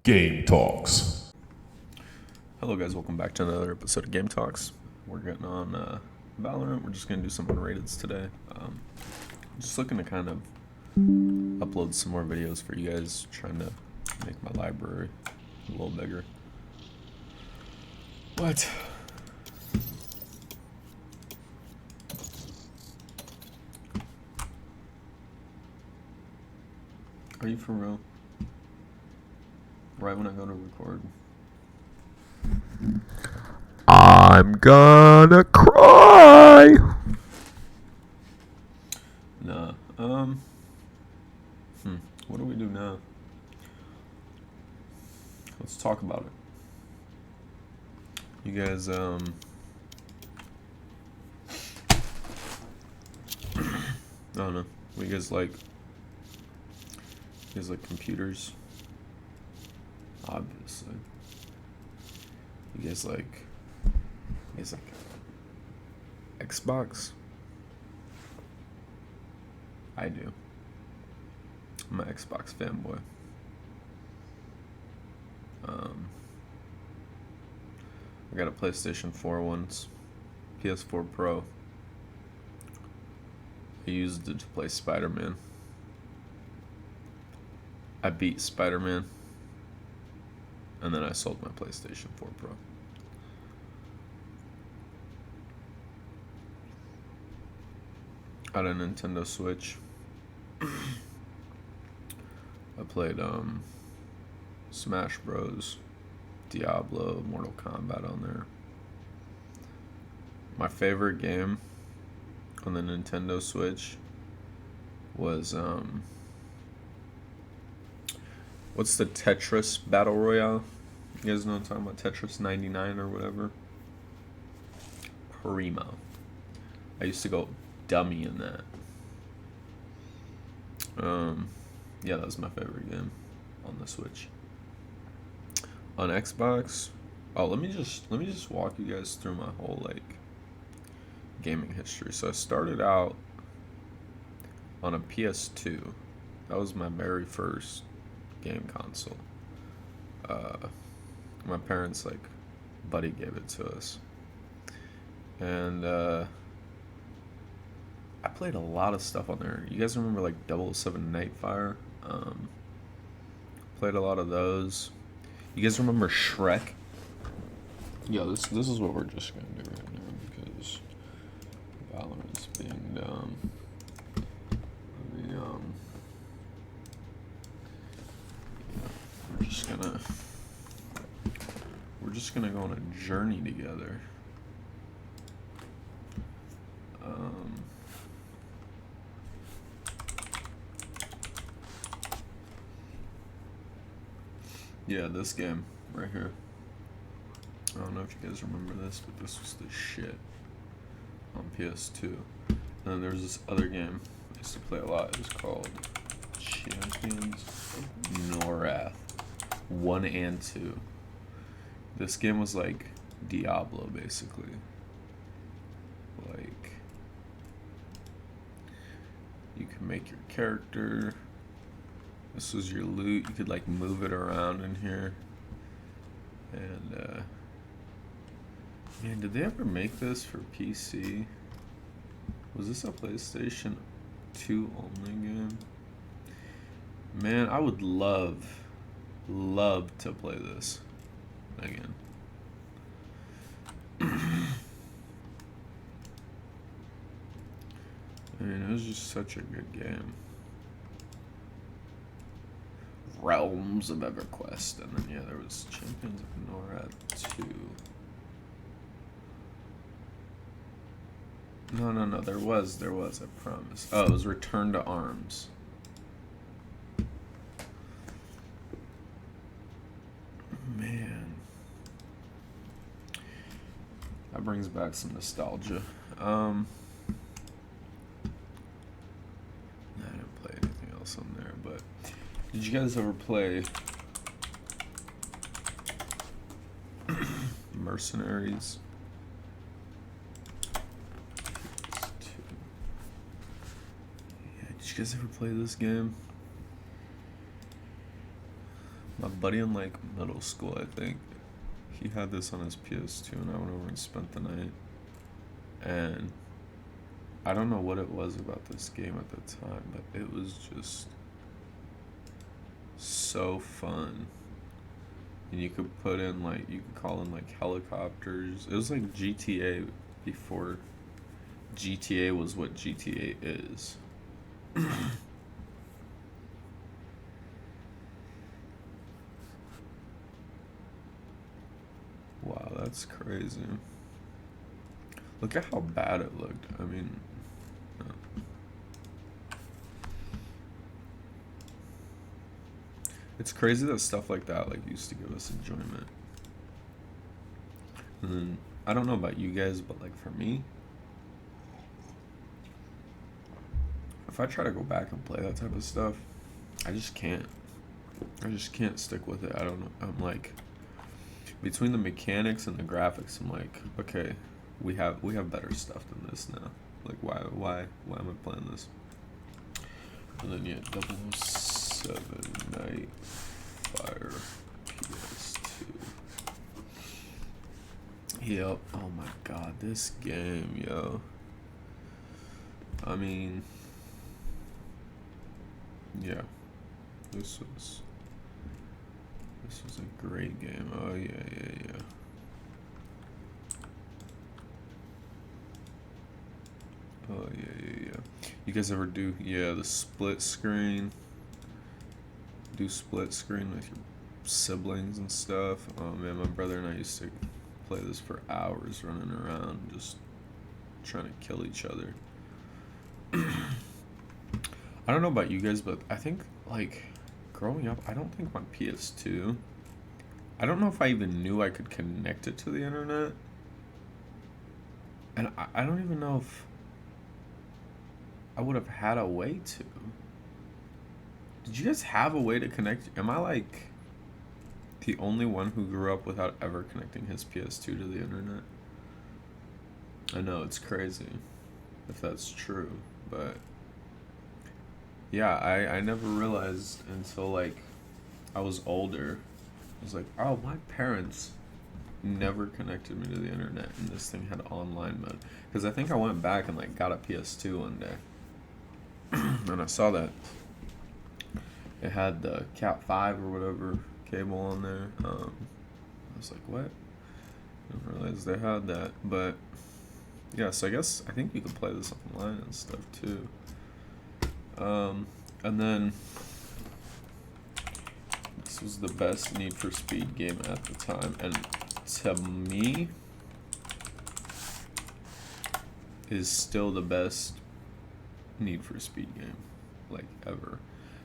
Game Talks. Hello guys, welcome back to another episode of Game Talks. We're getting on Valorant. We're just going to do some unrateds today. Just looking to kind of upload some more videos for you guys, trying to make my library a little bigger. What? Are you for real? Right when I go to record. I'm gonna cry. Nah. What do we do now? Let's talk about it. You guys, I don't know. You guys like computers? Obviously. You guys like Xbox? I do. I'm an Xbox fanboy. I got a PlayStation 4 once, PS4 Pro. I used it to play Spider-Man. I beat Spider-Man, and then I sold my PlayStation 4 Pro. I had a Nintendo Switch. I played Smash Bros, Diablo, Mortal Kombat on there. My favorite game on the Nintendo Switch was what's the Tetris Battle Royale? You guys know what I'm talking about? Tetris 99 or whatever. Primo. I used to go dummy in that. Yeah, that was my favorite game on the Switch. On Xbox, let me just walk you guys through my whole gaming history. So I started out on a PS2. That was my very first game console. My parents buddy gave it to us, and I played a lot of stuff on there. You guys remember 007 Nightfire? Played a lot of those. You guys remember Shrek? Yo, this is what we're just gonna do right now because Valorant's being dumb. We're just gonna go on a journey together. Yeah, this game right here. I don't know if you guys remember this, but this was the shit on PS2. And then there was this other game I used to play a lot. It was called Champions of Norath 1 and 2. This game was like Diablo, basically. You could make your character. This was your loot. You could move it around in here. And man, did they ever make this for PC? Was this a PlayStation 2 only game? Man, I would love to play this again. I mean, it was just such a good game. Realms of EverQuest, and then there was Champions of Norath 2. No, there was, I promise. Oh, it was Return to Arms. Man. That brings back some nostalgia. I didn't play anything else on there, but did you guys ever play Mercenaries? Yeah, did you guys ever play this game? My buddy in like middle school, I think, he had this on his PS2, and I went over and spent the night. And I don't know what it was about this game at the time, but it was just so fun. And you could put in like, you could call in like helicopters. It was like GTA before GTA was what GTA is. Wow, that's crazy. Look at how bad it looked. I mean, it's crazy that stuff like that like used to give us enjoyment. And then I don't know about you guys, but like for me, if I try to go back and play that type of stuff, I just can't. I just can't stick with it. I don't know. I'm like, between the mechanics and the graphics, I'm like, okay, we have better stuff than this now. Like, why am I playing this? And then yeah, 007 Night Fire PS2. Yep. Oh my god, this game, yo. I mean, yeah, this was a great game. Oh yeah. Oh yeah. You guys ever do the split screen? Do split screen with your siblings and stuff? Oh man, my brother and I used to play this for hours, running around just trying to kill each other. I don't know about you guys, but I think like growing up, I don't think my PS2, I don't know if I even knew I could connect it to the internet. And I don't even know if I would have had a way to. Did you guys have a way to connect? Am I like the only one who grew up without ever connecting his PS2 to the internet? I know, it's crazy if that's true, but yeah, I never realized until like I was older. I was like, oh, my parents never connected me to the internet, and this thing had online mode. Because I think I went back and like got a PS2 one day, and I saw that it had the Cat 5 or whatever cable on there. I was like, what? I didn't realize they had that. But yeah, so I think you could play this online and stuff too. And then this was the best Need for Speed game at the time, and to me is still the best Need for Speed game like ever.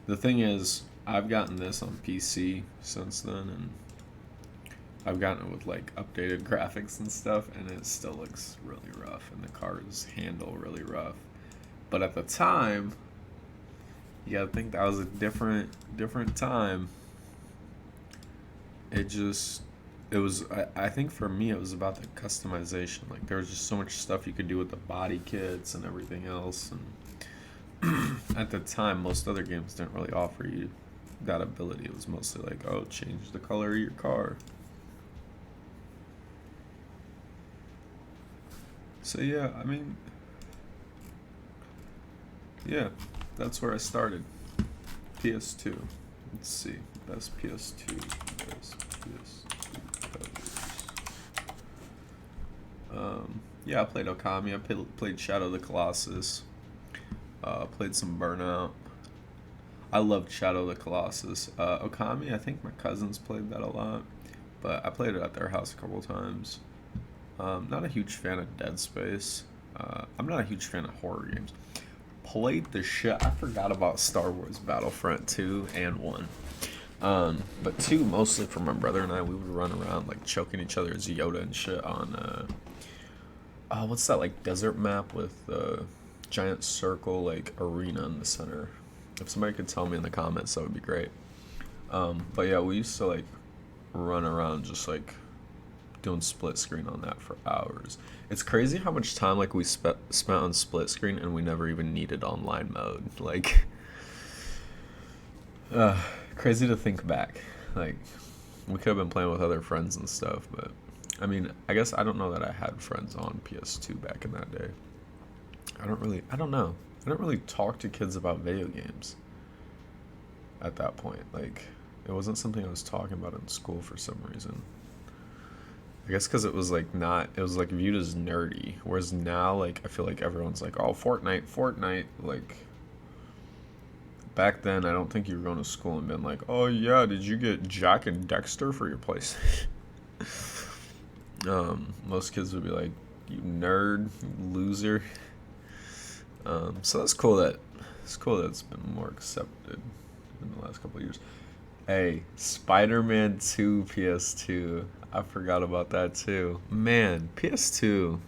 The thing is, I've gotten this on PC since then, and I've gotten it with like updated graphics and stuff, and it still looks really rough, and the cars handle really rough. But at the time, you gotta think that was a different time. I think for me it was about the customization. Like there was just so much stuff you could do with the body kits and everything else, and at the time most other games didn't really offer you that ability. It was mostly like, oh, change the color of your car. So yeah, I mean, yeah, that's where I started. PS2. Let's see, best PS2 covers. Yeah, I played Okami. I played Shadow of the Colossus. Played some Burnout. I loved Shadow of the Colossus. Okami, I think my cousins played that a lot, but I played it at their house a couple times. Not a huge fan of Dead Space. I'm not a huge fan of horror games. Played the shit. I forgot about Star Wars Battlefront 2 and 1. But 2 mostly for my brother and I. We would run around like choking each other as Yoda and shit on what's that like desert map with giant circle like arena in the center. If somebody could tell me in the comments, that would be great. But yeah, we used to like run around just like doing split screen on that for hours. It's crazy how much time like we spent on split screen and we never even needed online mode. Like crazy to think back. Like, we could have been playing with other friends and stuff, but I mean, I guess I don't know that I had friends on PS2 back in that day. I don't know. I don't really talk to kids about video games at that point. Like, it wasn't something I was talking about in school for some reason. I guess because it was like not, it was like viewed as nerdy. Whereas now, like, I feel like everyone's like, oh, Fortnite, Fortnite. Like, back then, I don't think you were going to school and been like, oh yeah, did you get Jack and Dexter for your PlayStation? Most kids would be like, you nerd, you loser. So that's cool that it's been more accepted in the last couple of years. Hey, Spider-Man 2 PS2. I forgot about that too. Man, PS2.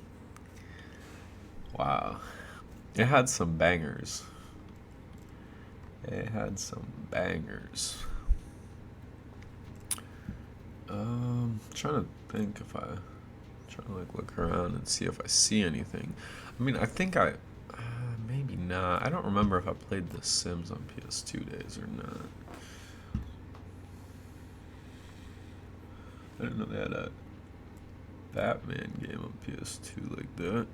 Wow. It had some bangers. It had some bangers. Trying to think if I trying to like look around and see if I see anything. I mean, I think maybe not. I don't remember if I played The Sims on PS2 days or not. I didn't know they had a Batman game on PS2 like that.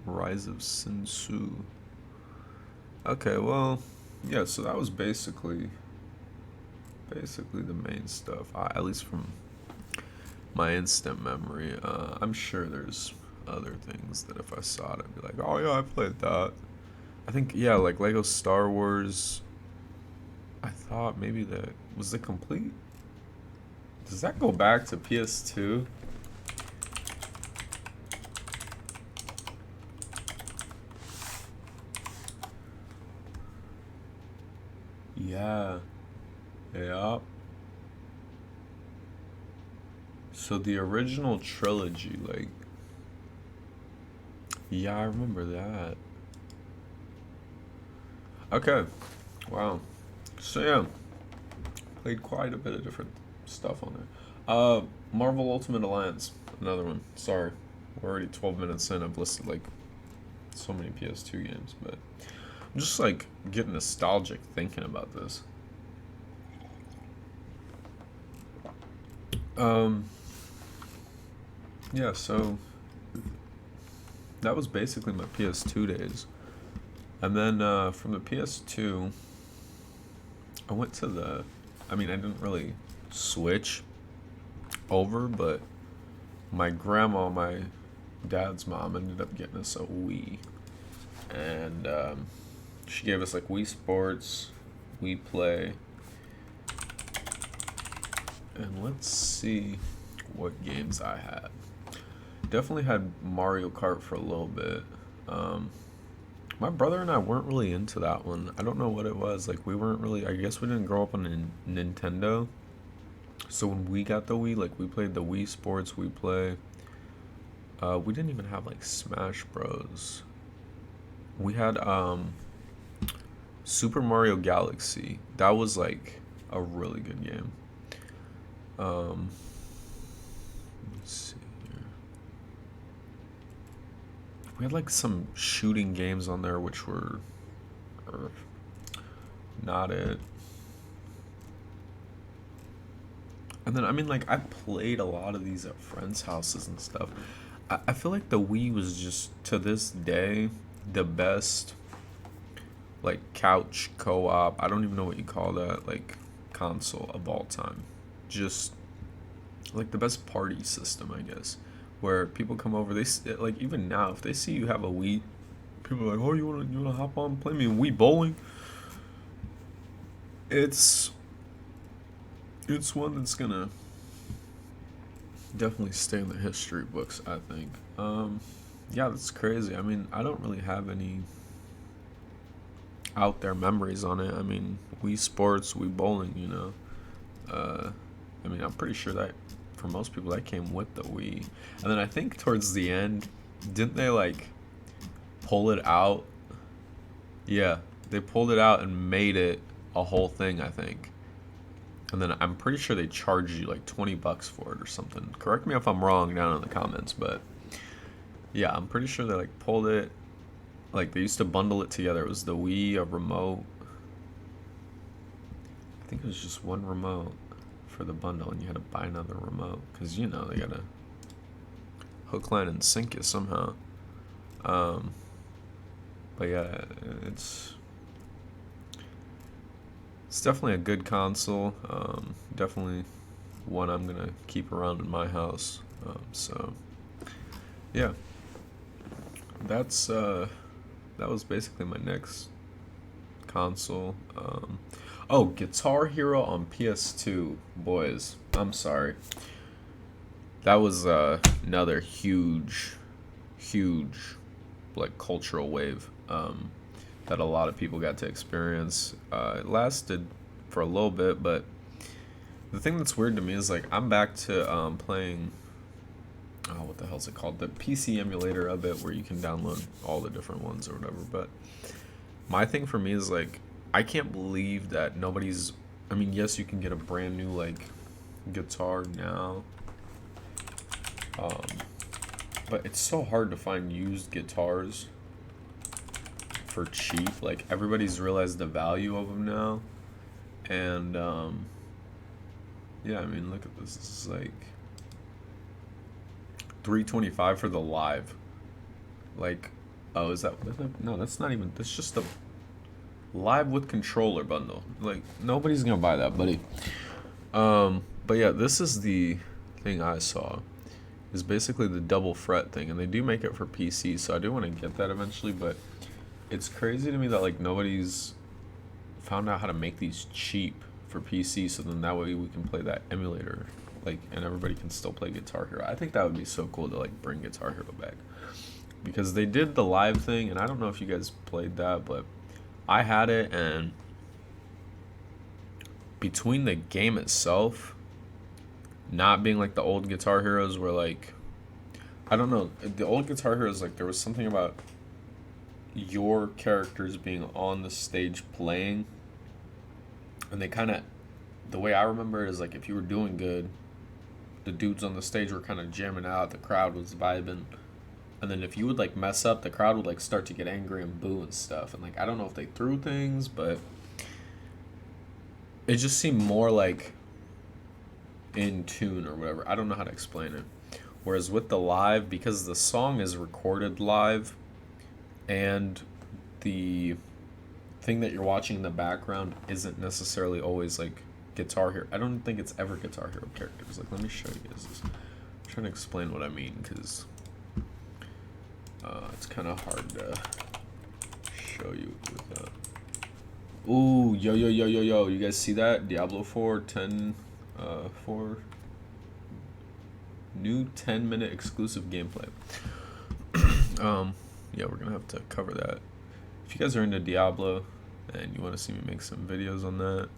Rise of Sinsu. Okay, well, yeah. So that was basically the main stuff. At least from my instant memory. I'm sure there's other things that if I saw it, I'd be like, oh yeah, I played that. I think yeah, like Lego Star Wars. I thought maybe that was the complete. Does that go back to PS2? Yeah. Yeah. So the original trilogy, like, yeah, I remember that. Okay. Wow. So yeah, played quite a bit of different stuff on there. Marvel Ultimate Alliance, another one. Sorry, we're already 12 minutes in. I've listed like so many PS2 games, but I'm just like getting nostalgic thinking about this. Um, yeah, so that was basically my PS2 days. And then from the PS2, I went to I mean, I didn't really switch over, but my grandma, my dad's mom, ended up getting us a Wii. And she gave us like Wii Sports, Wii Play. And let's see what games I had. Definitely had Mario Kart for a little bit. My brother and I weren't really into that one. I don't know what it was. Like, we weren't really, I guess we didn't grow up on a Nintendo. So when we got the Wii, like, we played the Wii Sports, we play. We didn't even have, like, Smash Bros. We had Super Mario Galaxy. That was, like, a really good game. Let's see. We had like some shooting games on there which were not it. And then I mean like I played a lot of these at friends' houses and stuff. I feel like the Wii was just to this day the best like couch co-op. I don't even know what you call that, like console of all time. Just like the best party system, I guess. Where people come over, like even now, if they see you have a Wii, people are like, "Oh, you wanna hop on, play me Wii bowling?" It's one that's gonna definitely stay in the history books, I think. Yeah, that's crazy. I mean, I don't really have any out there memories on it. I mean, Wii Sports, Wii bowling, you know. I mean, I'm pretty sure that for most people that came with the Wii. And then I think towards the end, didn't they like pull it out? Yeah, they pulled it out and made it a whole thing, I think. And then I'm pretty sure they charged you like $20 for it or something. Correct me if I'm wrong down in the comments, but yeah, I'm pretty sure they like pulled it. Like they used to bundle it together. It was the Wii, a remote. think it was just one remote for the bundle, and you had to buy another remote because you know they gotta hook, line, and sync it somehow. But yeah, it's definitely a good console. Definitely one I'm gonna keep around in my house. So yeah, that was basically my next console. Oh, Guitar Hero on PS2, boys. I'm sorry. That was another huge, like cultural wave that a lot of people got to experience. It lasted for a little bit, but the thing that's weird to me is like I'm back to playing. Oh, what the hell's it called? The PC emulator of it, where you can download all the different ones or whatever. But my thing for me is like I can't believe that nobody's. I mean, yes, you can get a brand new like guitar now. But it's so hard to find used guitars for cheap. Like everybody's realized the value of them now, and yeah, I mean, look at this. This is like $325 for the live. Like, oh, is that? No, that's not even. That's just the live with controller bundle. Like nobody's gonna buy that, buddy. But yeah, this is the thing I saw. Is basically the double fret thing, and they do make it for PC, so I do want to get that eventually, but it's crazy to me that like nobody's found out how to make these cheap for PC, so then that way we can play that emulator, like, and everybody can still play Guitar Hero. I think that would be so cool to like bring Guitar Hero back, because they did the live thing, and I don't know if you guys played that, but I had it, and between the game itself not being like the old Guitar Heroes where like I don't know, the old Guitar Heroes, like there was something about your characters being on the stage playing, and they kind of, the way I remember it is like if you were doing good, the dudes on the stage were kind of jamming out, the crowd was vibing, and then if you would like mess up, the crowd would like start to get angry and boo and stuff, and like I don't know if they threw things, but it just seemed more like in tune or whatever. I don't know how to explain it. Whereas with the live, because the song is recorded live, and the thing that you're watching in the background isn't necessarily always like Guitar Hero. I don't think it's ever Guitar Hero characters. Like, let me show you guys this. I'm trying to explain what I mean, because it's kind of hard to show you with Ooh, yo. You guys see that? Diablo 4, 10, 4 new 10-minute exclusive gameplay. Yeah, we're gonna have to cover that. If you guys are into Diablo and you want to see me make some videos on that,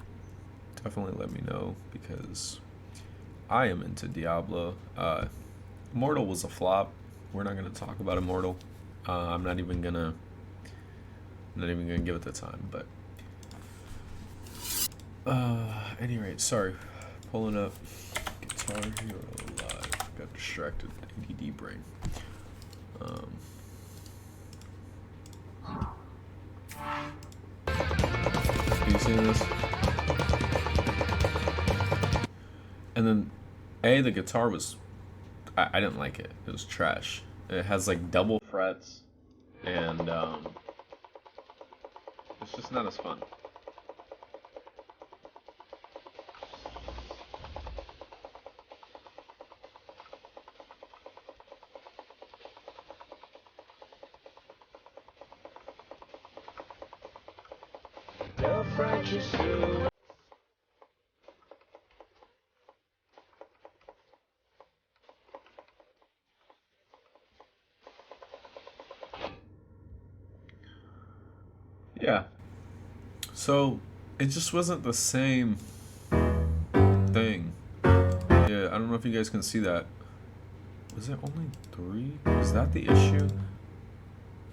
definitely let me know, because I am into Diablo. Immortal was a flop. We're not gonna talk about Immortal. I'm not even gonna give it the time. But any rate, sorry, pulling up Guitar Hero Live. Got distracted. ADD brain. You see this? And then, the guitar was, I didn't like it. It was trash. It has like double frets, and it's just not as fun. Yeah. So it just wasn't the same thing. Yeah, I don't know if you guys can see that. Was it only 3? Is that the issue?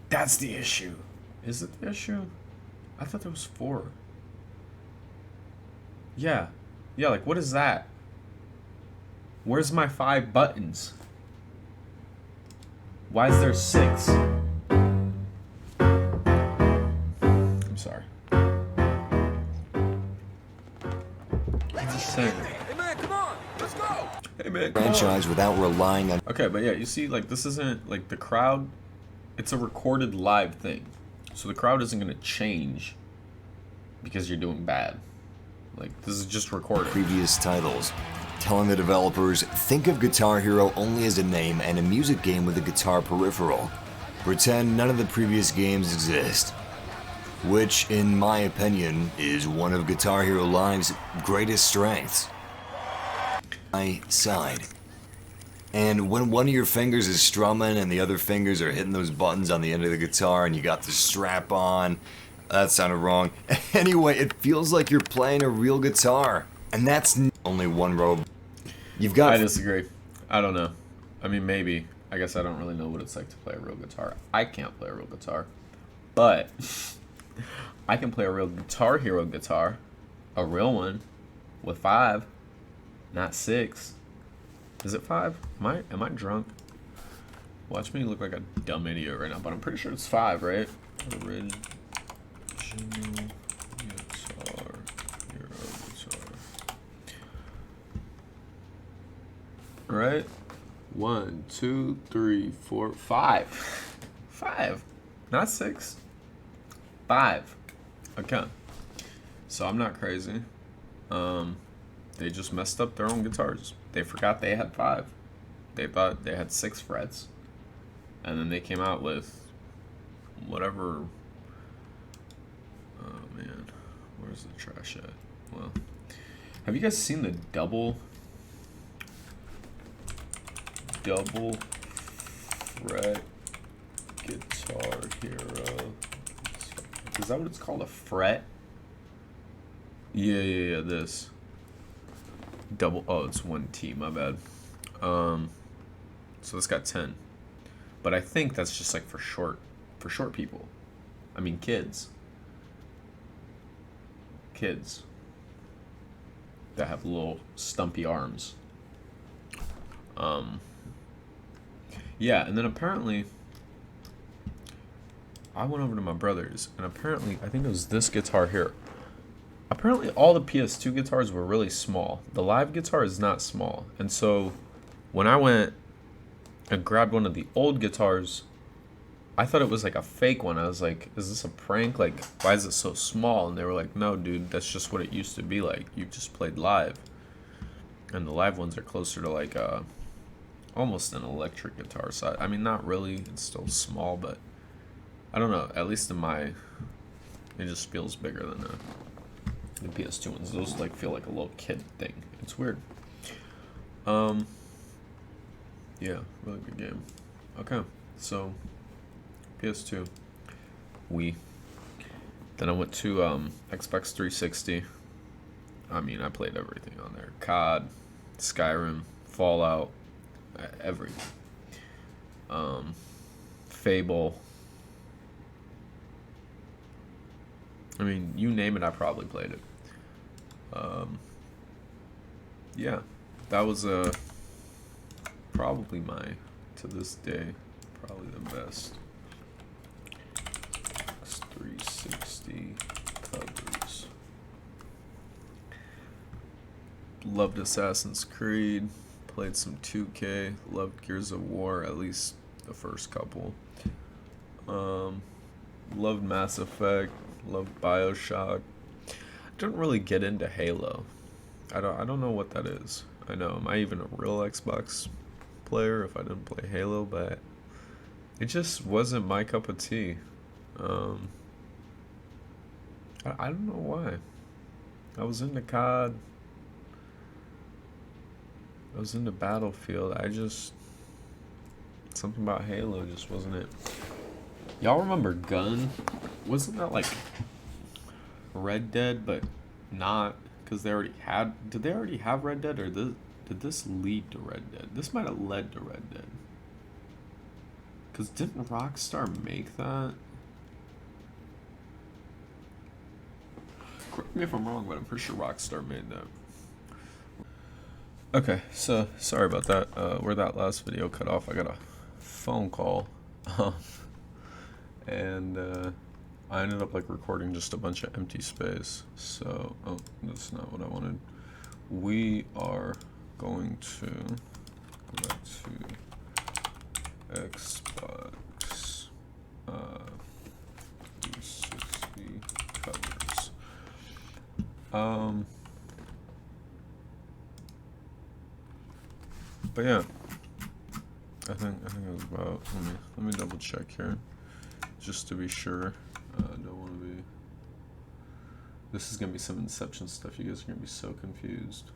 That's the issue. Is it the issue? I thought there was 4. Yeah. Yeah, like what is that? Where's my 5 buttons? Why is there 6? I'm sorry. saying. Hey man, come on, let's go. Hey man, come franchise on. without relying on Okay, but yeah, you see, like, this isn't, like, the crowd, it's a recorded live thing. So the crowd isn't going to change because you're doing bad. Like, this is just recorded. previous titles, telling the developers, think of Guitar Hero only as a name and a music game with a guitar peripheral. Pretend none of the previous games exist. Which, in my opinion, is one of Guitar Hero Live's greatest strengths. My side. And when one of your fingers is strumming and the other fingers are hitting those buttons on the end of the guitar and you got the strap on, that sounded wrong. Anyway, it feels like you're playing a real guitar. And that's only one row. You've got... I disagree. I don't know. I mean, maybe. I guess I don't really know what it's like to play a real guitar. I can't play a real guitar. But I can play a real Guitar Hero guitar. A real one. With 5. Not 6. Is it 5? Am I drunk? Watch me look like a dumb idiot right now, but I'm pretty sure it's 5, right? Original Guitar Hero guitar. Right? 1, 2, 3, 4, 5. 5. Not 6. 5. Okay. So I'm not crazy. They just messed up their own guitars. They forgot they had 5. They thought they had 6 frets. And then they came out with whatever. Oh man, where's the trash at? Well, have you guys seen the double fret Guitar Hero? Is that what it's called? A fret? Yeah, this. Double, oh, it's 1T, my bad. So it's got 10. But I think that's just like for short people. I mean, kids that have little stumpy arms. Yeah, and then apparently I went over to my brother's, and apparently I think it was this guitar here. Apparently all the PS2 guitars were really small. The live guitar is not small. And so when I went and grabbed one of the old guitars, I thought it was like a fake one. I was like, is this a prank? Like, why is it so small? And they were like, no, dude, that's just what it used to be like. You just played live. And the live ones are closer to like almost an electric guitar. So, I mean, not really. It's still small, but I don't know. At least in my, it just feels bigger than the PS2 ones. Those like feel like a little kid thing. It's weird. Yeah, really good game. Okay, so PS2, Wii. Then I went to Xbox 360. I mean, I played everything on there. COD, Skyrim, Fallout, everything. Fable. I mean, you name it, I probably played it. Yeah, that was probably to this day, probably the best. 360 covers. Loved Assassin's Creed, played some 2K, loved Gears of War, at least the first couple. Loved Mass Effect, loved BioShock. Didn't really get into Halo. I don't know what that is. I know, am I even a real Xbox player if I didn't play Halo? But it just wasn't my cup of tea. I don't know why. I was into COD. I was into Battlefield. Something about Halo just wasn't it. Y'all remember Gun? Wasn't that like Red Dead, but not, because they already had. Did they already have Red Dead, or did this lead to Red Dead? This might have led to Red Dead. Because didn't Rockstar make that? Correct me if I'm wrong, but I'm pretty sure Rockstar made that. Okay, so sorry about that. Where that last video cut off, I got a phone call. And I ended up like recording just a bunch of empty space. So, oh, that's not what I wanted. we are going to go back to Xbox 360 covers. But yeah, I think it was about. Let me double check here, just to be sure. I don't want to be. This is gonna be some Inception stuff. You guys are gonna be so confused.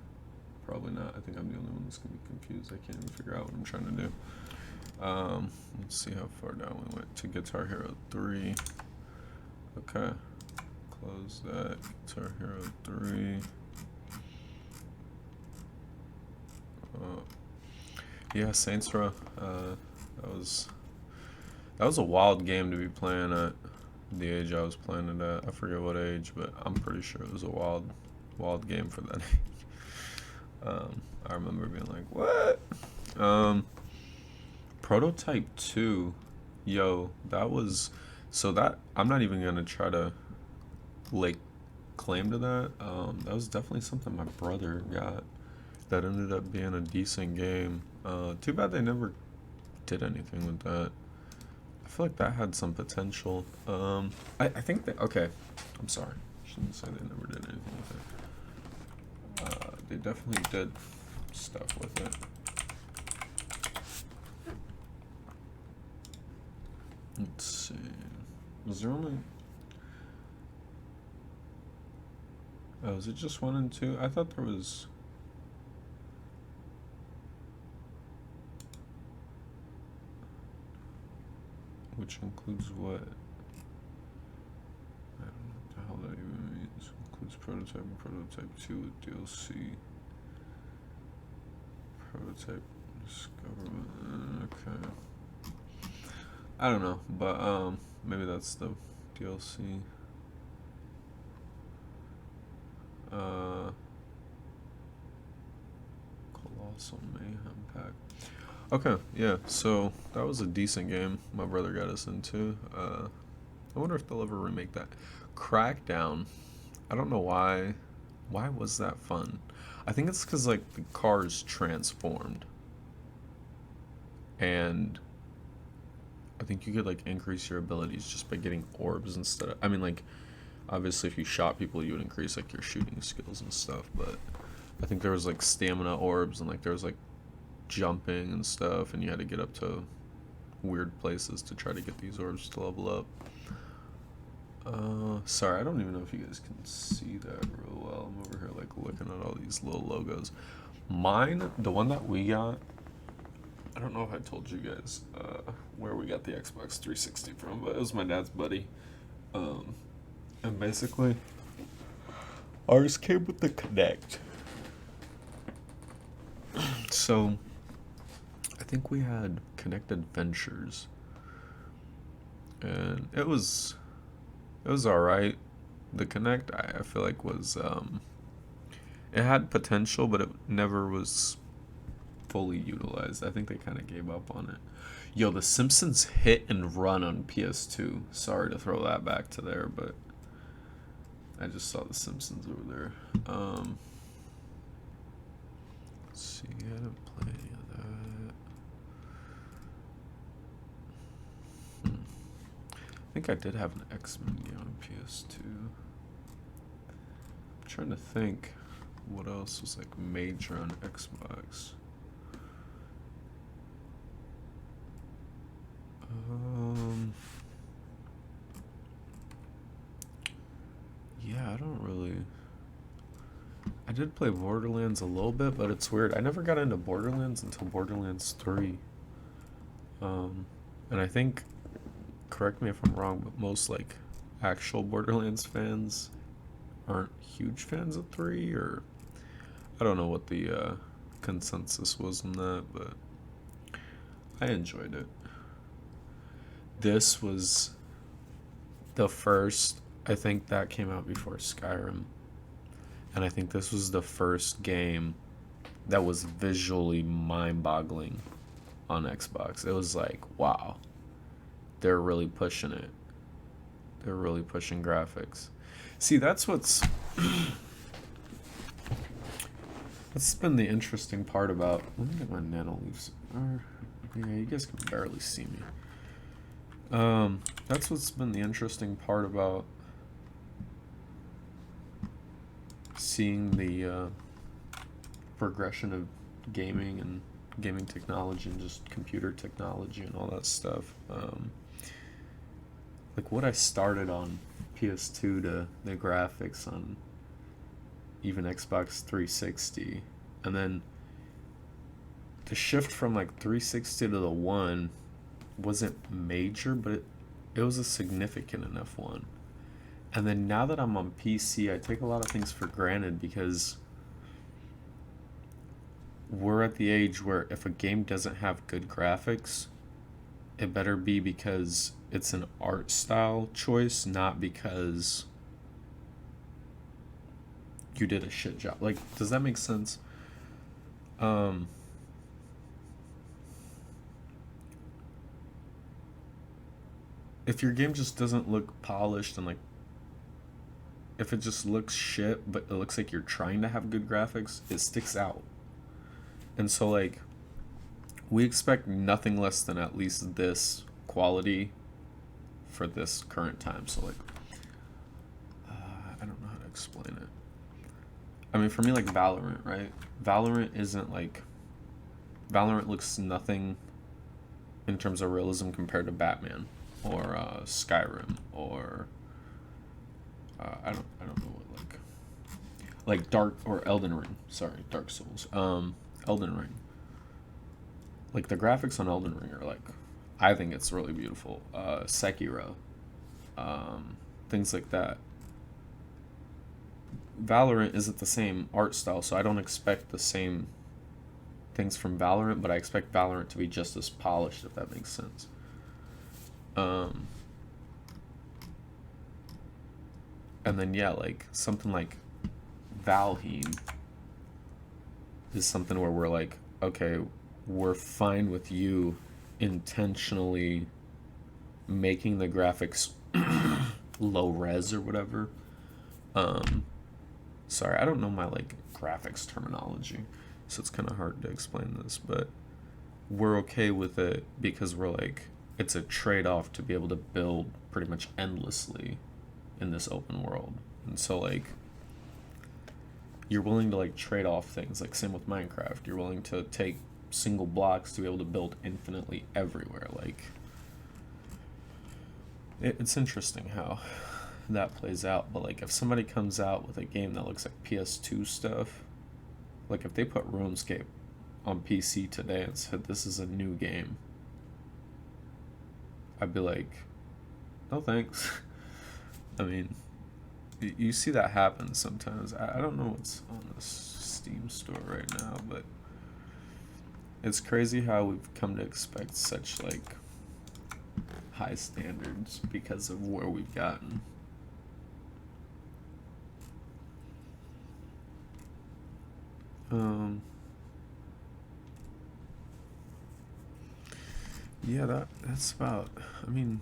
Probably not. I think I'm the only one that's gonna be confused. I can't even figure out what I'm trying to do. Let's see how far down we went to Guitar Hero 3. Okay, close that. Guitar Hero 3. Yeah, Saints Row. That was a wild game to be playing at the age I was playing it at. I forget what age, but I'm pretty sure it was a wild game for that age. I remember being like, what? Prototype 2, yo, that was, so that, I'm not even gonna try to lay claim to that. That was definitely something my brother got that ended up being a decent game. Too bad they never did anything with that. I feel like that had some potential. I think that, okay, I'm sorry. I shouldn't say they never did anything with it. They definitely did stuff with it. Let's see. Was there only... Oh, is it just 1 and 2? I thought there was... Which includes what? I don't know what the hell that even means. Includes prototype and prototype 2 with DLC. Prototype discovery. Okay. I don't know, but maybe that's the DLC. Colossal Mayhem Pack. Okay, yeah, so that was a decent game my brother got us into. I wonder if they'll ever remake that. Crackdown, I don't know why. Why was that fun? I think it's because, like, the cars transformed. And I think you could, like, increase your abilities just by getting orbs instead of... I mean, like, obviously if you shot people, you would increase, like, your shooting skills and stuff. But I think there was, like, stamina orbs and, like, there was, like, jumping and stuff, and you had to get up to weird places to try to get these orbs to level up. Sorry, I don't even know if you guys can see that real well. I'm over here like looking at all these little logos. Mine, the one that we got, I don't know if I told you guys where we got the Xbox 360 from, but it was my dad's buddy. And basically ours came with the Kinect. So I think we had Kinect Adventures, and it was alright. The Kinect, I feel like was it had potential, but it never was fully utilized. I think they kind of gave up on it. Yo, The Simpsons Hit and Run on PS2. Sorry to throw that back to there, but I just saw The Simpsons over there. Let's see, I didn't play any of that. I think I did have an X-Men game on PS2. I'm trying to think what else was like major on Xbox. Yeah, I don't really... I did play Borderlands a little bit, but it's weird. I never got into Borderlands until Borderlands 3. And I think, correct me if I'm wrong, but most like actual Borderlands fans aren't huge fans of 3, or I don't know what the consensus was on that, but I enjoyed it. This was the first, I think that came out before Skyrim. And I think this was the first game that was visually mind-boggling on Xbox. It was like, wow, they're really pushing it. They're really pushing graphics. See, that's what's... That's been the interesting part about. Let me get my nano leaves. Yeah, you guys can barely see me. That's what's been the interesting part about seeing the progression of gaming and gaming technology and just computer technology and all that stuff. Like what I started on PS2 to the graphics on even Xbox 360, and then the shift from like 360 to the one wasn't major, but it was a significant enough one. And then now that I'm on PC, I take a lot of things for granted because we're at the age where if a game doesn't have good graphics, it better be because it's an art style choice, not because you did a shit job. Like, does that make sense? If your game just doesn't look polished and like, if it just looks shit, but it looks like you're trying to have good graphics, it sticks out. And so like, we expect nothing less than at least this quality for this current time. So like, I don't know how to explain it. I mean, for me, like Valorant, right? Valorant isn't like, Valorant looks nothing in terms of realism compared to Batman or Skyrim or I don't know what like Dark or Elden Ring. Sorry, Dark Souls. Elden Ring. Like the graphics on Elden Ring are like, I think it's really beautiful. Sekiro, things like that. Valorant isn't the same art style, so I don't expect the same things from Valorant, but I expect Valorant to be just as polished, if that makes sense. And then yeah, like something like Valheim is something where we're like, okay, we're fine with you intentionally making the graphics low res or whatever. Sorry, I don't know my like graphics terminology, so it's kind of hard to explain this, but we're okay with it because we're like, it's a trade-off to be able to build pretty much endlessly in this open world. And so like, you're willing to like trade off things, like same with Minecraft, you're willing to take single blocks to be able to build infinitely everywhere. Like, it's interesting how that plays out. But like, if somebody comes out with a game that looks like PS2 stuff, like if they put RuneScape on PC today and said this is a new game, I'd be like, no thanks. I mean, you see that happen sometimes. I don't know what's on the Steam store right now, but it's crazy how we've come to expect such like high standards because of where we've gotten. Yeah, that's about, I mean,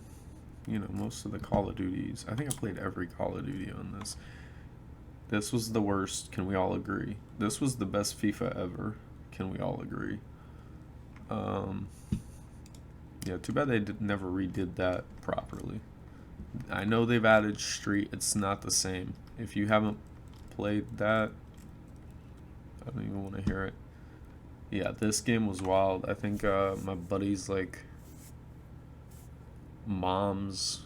you know, most of the Call of Duties. I think I played every Call of Duty on this. This was the worst, can we all agree? This was the best FIFA ever, can we all agree? Yeah, too bad they never redid that properly. I know they've added Street, it's not the same. If you haven't played that, I don't even want to hear it. Yeah, this game was wild. I think my buddy's like mom's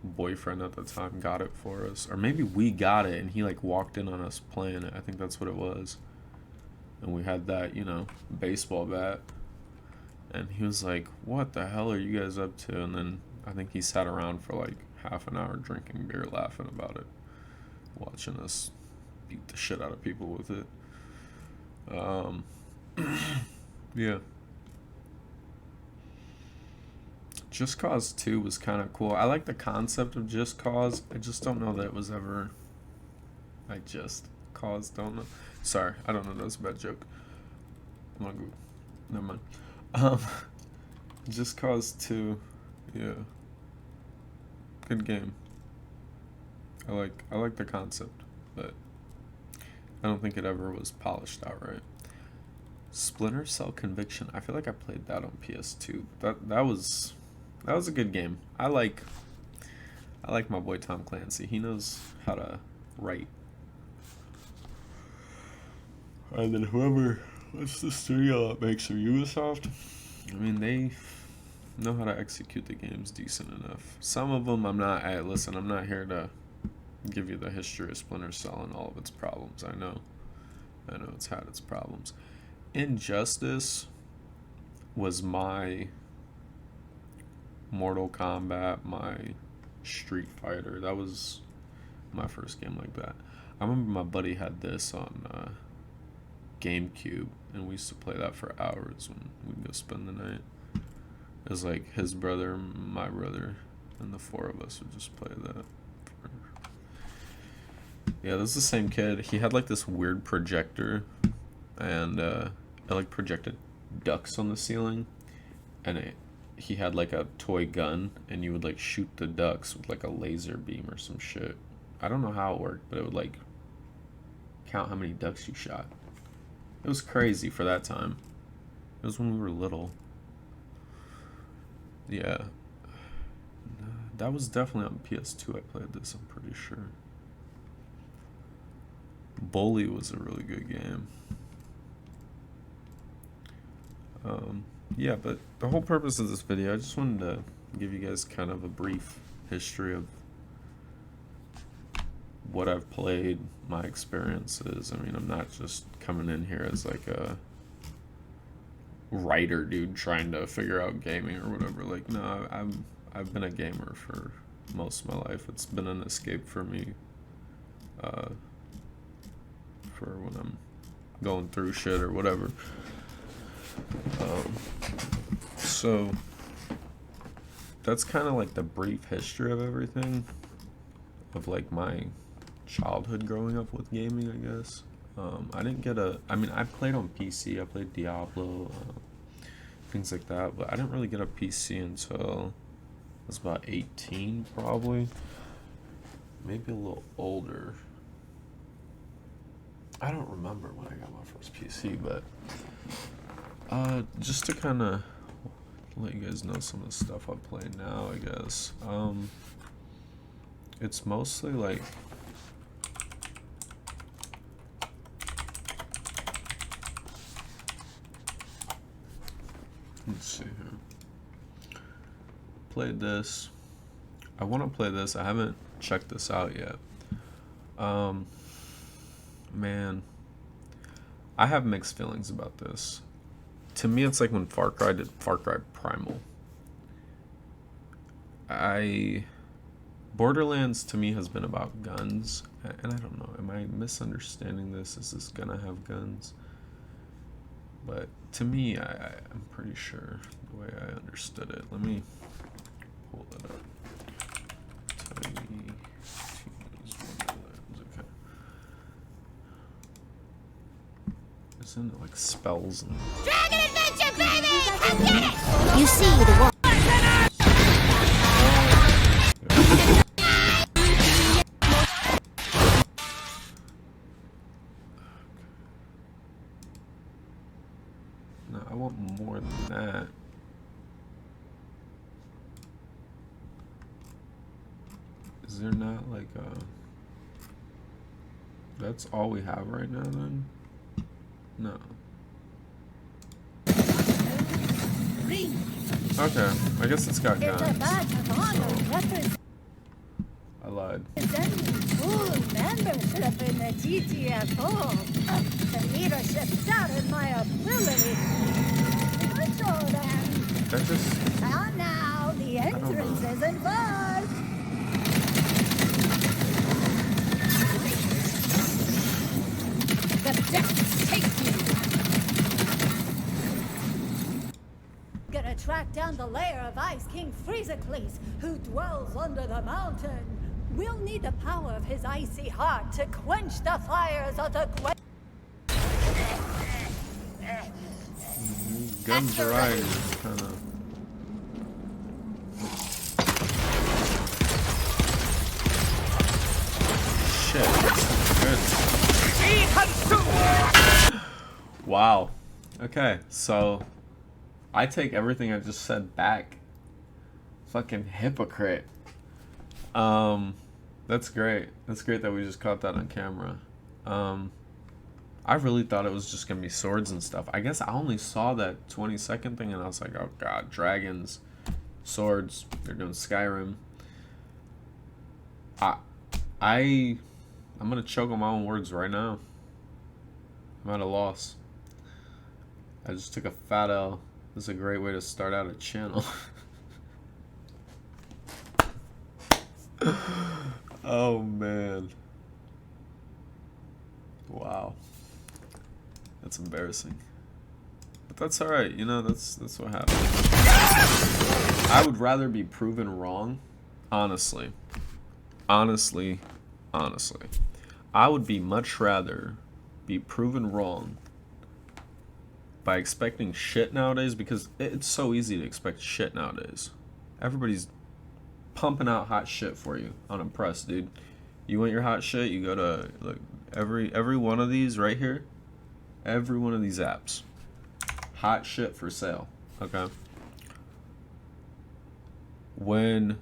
boyfriend at the time got it for us, or maybe we got it and he like walked in on us playing it. I think that's what it was. And we had that, you know, baseball bat, and he was like, what the hell are you guys up to? And then I think he sat around for like half an hour drinking beer, laughing about it, watching us beat the shit out of people with it. Yeah. Just Cause 2 was kind of cool. I like the concept of Just Cause. I just don't know that it was ever... I just cause don't know. Sorry, I don't know. That was a bad joke. I'm gonna go... Never mind. Just Cause 2. Yeah. Good game. I like the concept, but I don't think it ever was polished out right. Splinter Cell Conviction. I feel like I played that on PS2. That was a good game. I like my boy Tom Clancy. He knows how to write. And then what's the studio that makes them, Ubisoft? I mean, they know how to execute the games decent enough. Some of them I'm not. Listen, I'm not here to give you the history of Splinter Cell and all of its problems. I know it's had its problems. Injustice was my Mortal Kombat, my Street Fighter. That was my first game like that. I remember my buddy had this on GameCube, and we used to play that for hours when we'd go spend the night. It was like his brother, my brother, and the four of us would just play that. Yeah, this is the same kid. He had like this weird projector, and it like projected ducks on the ceiling, and he had like a toy gun, and you would like shoot the ducks with like a laser beam or some shit. I don't know how it worked, but it would like count how many ducks you shot. It was crazy for that time. It was when we were little. Yeah. That was definitely on PS2 I played this, I'm pretty sure. Bully was a really good game. Yeah, but the whole purpose of this video, I just wanted to give you guys kind of a brief history of what I've played, my experiences. I mean, I'm not just coming in here as like a writer dude trying to figure out gaming or whatever. Like, no, I've been a gamer for most of my life. It's been an escape for me for when I'm going through shit or whatever. So that's kind of like the brief history of everything, of like my childhood growing up with gaming, I guess. I didn't get I mean, I played on PC. I played Diablo, things like that, but I didn't really get a PC until I was about 18, probably. Maybe a little older. I don't remember when I got my first PC, but just to kind of let you guys know some of the stuff I play now, I guess. It's mostly like let's see here. Played this. I want to play this. I haven't checked this out yet. Man, I have mixed feelings about this. To me, it's like when Far Cry did Far Cry Primal. Borderlands to me has been about guns, and I don't know, am I misunderstanding this? Is this gonna have guns? But to me, I'm pretty sure the way I understood it. Let me pull that up. Tiny Tina's Wonderlands, okay. Isn't it like spells and... Dragon Adventure, baby! Come get it! You see the one. No, I want more than that. Is there not like a... That's all we have right now then? No. Okay, I guess it's got guns. So. I lied. Full membership in the GTFO. The leadership doubted my ability. Good all then. That just... And now the entrance is involved. The depths take you. Gonna track down the lair of Ice King Freezicles, who dwells under the mountain. We'll need the power of his icy heart to quench the fires of the great. Gun variety is kind of... Shit, that's good. Wow. Okay, so I take everything I just said back. Fucking hypocrite. That's great. That's great that we just caught that on camera. I really thought it was just gonna be swords and stuff. I guess I only saw that 20-second thing and I was like, oh god, dragons, swords, they're doing Skyrim. I'm gonna choke on my own words right now. I'm at a loss. I just took a fat L. This is a great way to start out a channel. Oh man. Wow. That's embarrassing. But that's alright, you know, that's what happens. I would rather be proven wrong, honestly. Honestly. I would be much rather be proven wrong by expecting shit nowadays, because it's so easy to expect shit nowadays. Everybody's pumping out hot shit for you on Impress, dude. You want your hot shit, you go to look every one of these right here. Every one of these apps. Hot shit for sale. Okay. When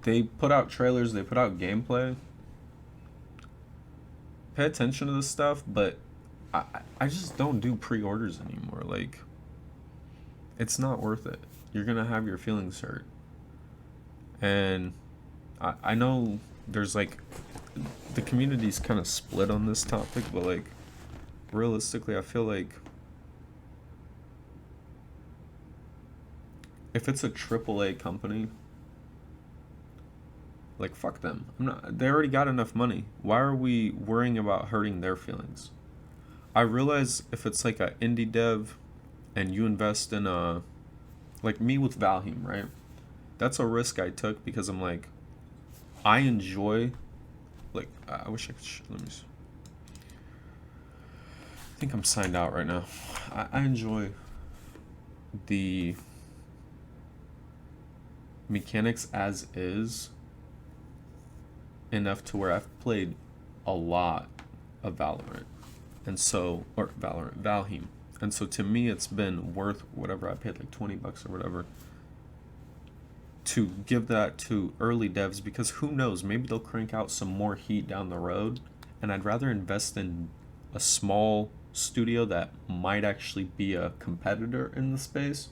they put out trailers, they put out gameplay, pay attention to this stuff, but I just don't do pre-orders anymore. Like, it's not worth it. You're gonna have your feelings hurt. And I know there's like, the community's kind of split on this topic, but like, realistically, I feel like if it's a AAA company, like, fuck them. They already got enough money. Why are we worrying about hurting their feelings? I realize if it's like a indie dev and you invest in a, like me with Valheim, right? That's a risk I took because I'm like, I enjoy, like, I wish I could, let me see. I think I'm signed out right now. I enjoy the mechanics as is enough to where I've played a lot of Valorant. And so, or Valheim. And so to me, it's been worth whatever I paid, like $20 or whatever, to give that to early devs, because who knows, maybe they'll crank out some more heat down the road. And I'd rather invest in a small studio that might actually be a competitor in the space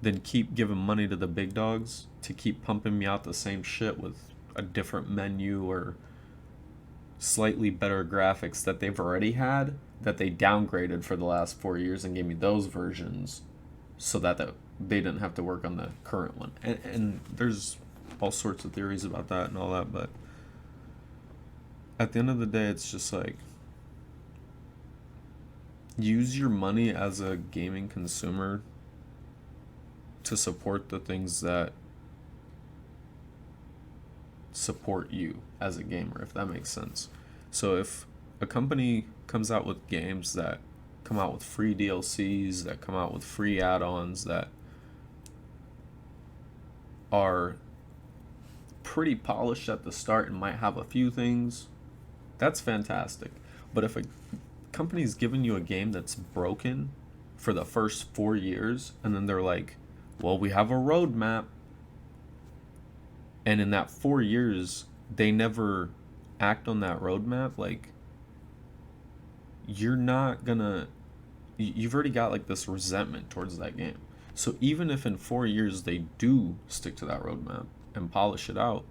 than keep giving money to the big dogs to keep pumping me out the same shit with a different menu or slightly better graphics that they've already had, that they downgraded for the last 4 years and gave me those versions so that they didn't have to work on the current one. And there's all sorts of theories about that and all that, but at the end of the day, it's just like, use your money as a gaming consumer to support the things that support you as a gamer, if that makes sense. So if a company comes out with games that come out with free DLCs, that come out with free add-ons, that are pretty polished at the start and might have a few things, that's fantastic. But if a company's giving you a game that's broken for the first 4 years, and then they're like, well, we have a roadmap, and in that 4 years they never act on that roadmap, like, you're not gonna, you've already got like this resentment towards that game. So even if in 4 years they do stick to that roadmap and polish it out,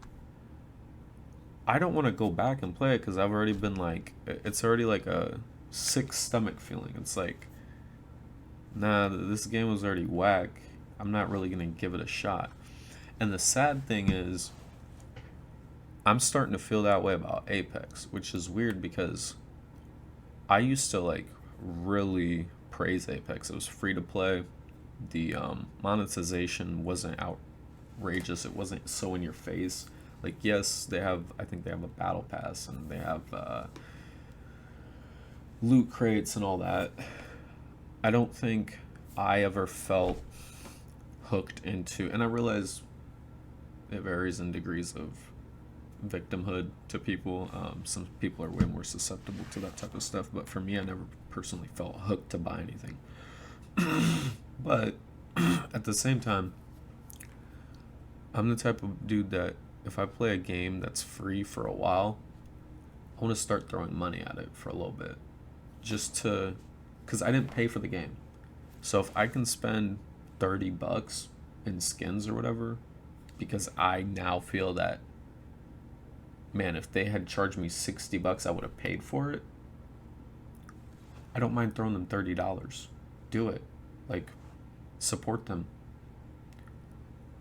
I don't want to go back and play it because I've already been like, it's already like a sick stomach feeling. It's like, nah, this game was already whack. I'm not really gonna give it a shot. And the sad thing is, I'm starting to feel that way about Apex, which is weird because I used to like really praise Apex. It was free to play. The monetization wasn't outrageous. It wasn't so in your face. Like, yes, I think they have a battle pass and they have loot crates and all that. I don't think I ever felt hooked into, and I realize it varies in degrees of victimhood to people. Some people are way more susceptible to that type of stuff, but for me, I never personally felt hooked to buy anything. But at the same time, I'm the type of dude that if I play a game that's free for a while, I want to start throwing money at it for a little bit, just to, because I didn't pay for the game. So if I can spend $30 in skins or whatever, because I now feel that, man, if they had charged me $60, I would have paid for it. I don't mind throwing them $30. Do it. Like, support them.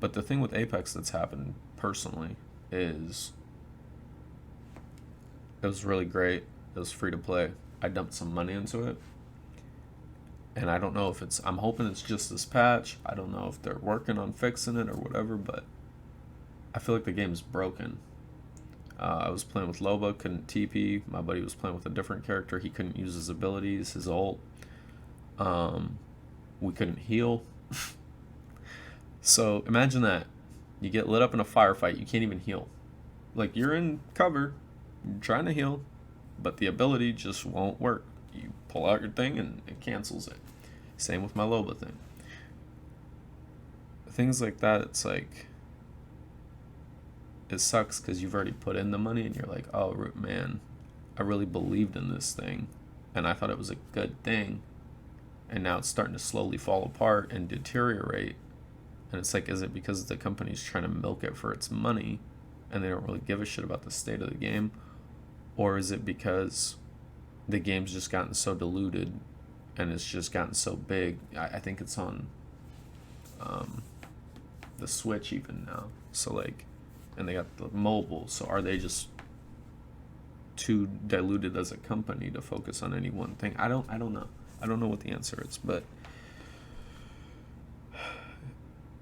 But the thing with Apex that's happened personally is it was really great. It was free to play. I dumped some money into it. And I don't know if it's, I'm hoping it's just this patch. I don't know if they're working on fixing it or whatever, but I feel like the game's broken. I was playing with Loba, couldn't TP. My buddy was playing with a different character. He couldn't use his abilities, his ult. We couldn't heal. So imagine that. You get lit up in a firefight, you can't even heal. Like, you're in cover, you're trying to heal, but the ability just won't work. You pull out your thing and it cancels it. Same with my Loba thing. Things like that, it's like, it sucks because you've already put in the money and you're like, oh man, I really believed in this thing and I thought it was a good thing, and now it's starting to slowly fall apart and deteriorate. And it's like, is it because the company's trying to milk it for its money and they don't really give a shit about the state of the game? Or is it because the game's just gotten so diluted and it's just gotten so big? I think it's on the Switch even now. So like, and they got the mobile. So are they just too diluted as a company to focus on any one thing? I don't know. I don't know what the answer is, but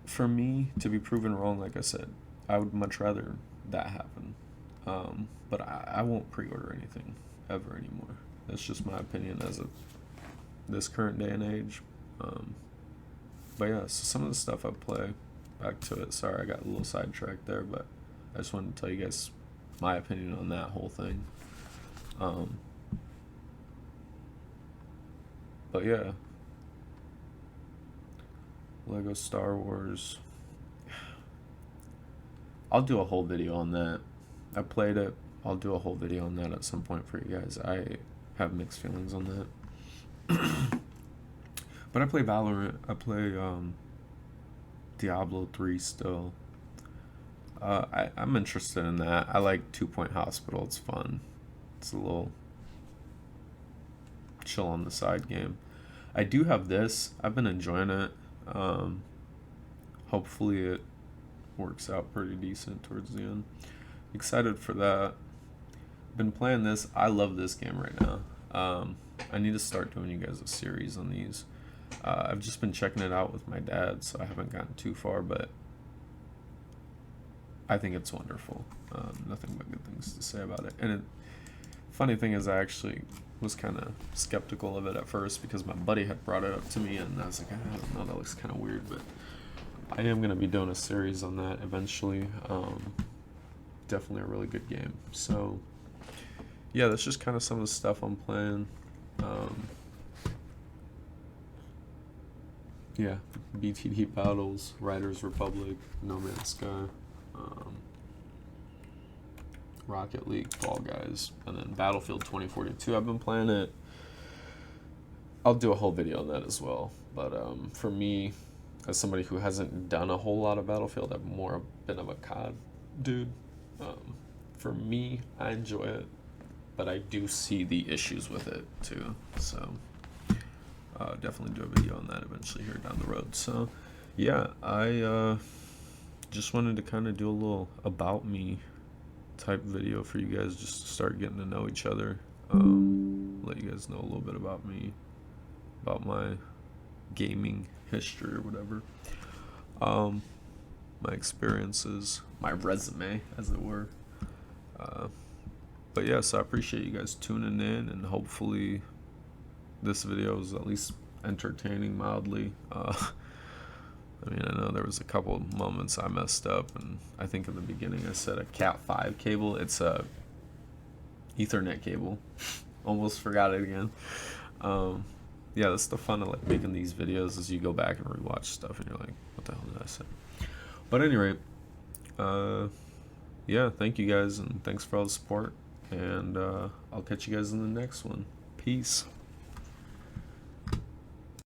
for me to be proven wrong, like I said, I would much rather that happen. But I won't pre-order anything ever anymore. That's just my opinion as of this current day and age. But yeah, so some of the stuff I play, back to it. Sorry, I got a little sidetracked there, but I just wanted to tell you guys my opinion on that whole thing. But yeah, Lego Star Wars. I'll do a whole video on that. I played it. I'll do a whole video on that at some point for you guys. I have mixed feelings on that. But I play Valorant. I play Diablo 3 still. I'm interested in that. I like 2 Point Hospital. It's fun. It's a little chill on the side game. I do have this. I've been enjoying it. Hopefully it works out pretty decent towards the end. Excited for that. Been playing this. I love this game right now. I need to start doing you guys a series on these. I've just been checking it out with my dad, so I haven't gotten too far, but I think it's wonderful. Nothing but good things to say about it. And funny thing is, I actually was kind of skeptical of it at first because my buddy had brought it up to me, and I was like, I don't know, that looks kind of weird, but I am going to be doing a series on that eventually. Definitely a really good game. So yeah, that's just kind of some of the stuff I'm playing. Yeah, BTD Battles, Riders Republic, No Man's Sky, Rocket League, Fall Guys, and then Battlefield 2042. I've been playing it. I'll do a whole video on that as well. But for me, as somebody who hasn't done a whole lot of Battlefield, I've more been of a COD dude. For me, I enjoy it, but I do see the issues with it too. So definitely do a video on that eventually here down the road. So yeah, I just wanted to kind of do a little about me type video for you guys, just to start getting to know each other. Let you guys know a little bit about me, about my gaming history or whatever, my experiences, my resume as it were. But yeah, so I appreciate you guys tuning in, and hopefully this video is at least entertaining mildly. I mean, I know there was a couple of moments I messed up, and I think in the beginning I said a Cat5 cable. It's a Ethernet cable. Almost forgot it again. Yeah, that's the fun of like making these videos, as you go back and rewatch stuff and you're like, what the hell did I say? But at any rate, yeah, thank you guys, and thanks for all the support, and I'll catch you guys in the next one. Peace.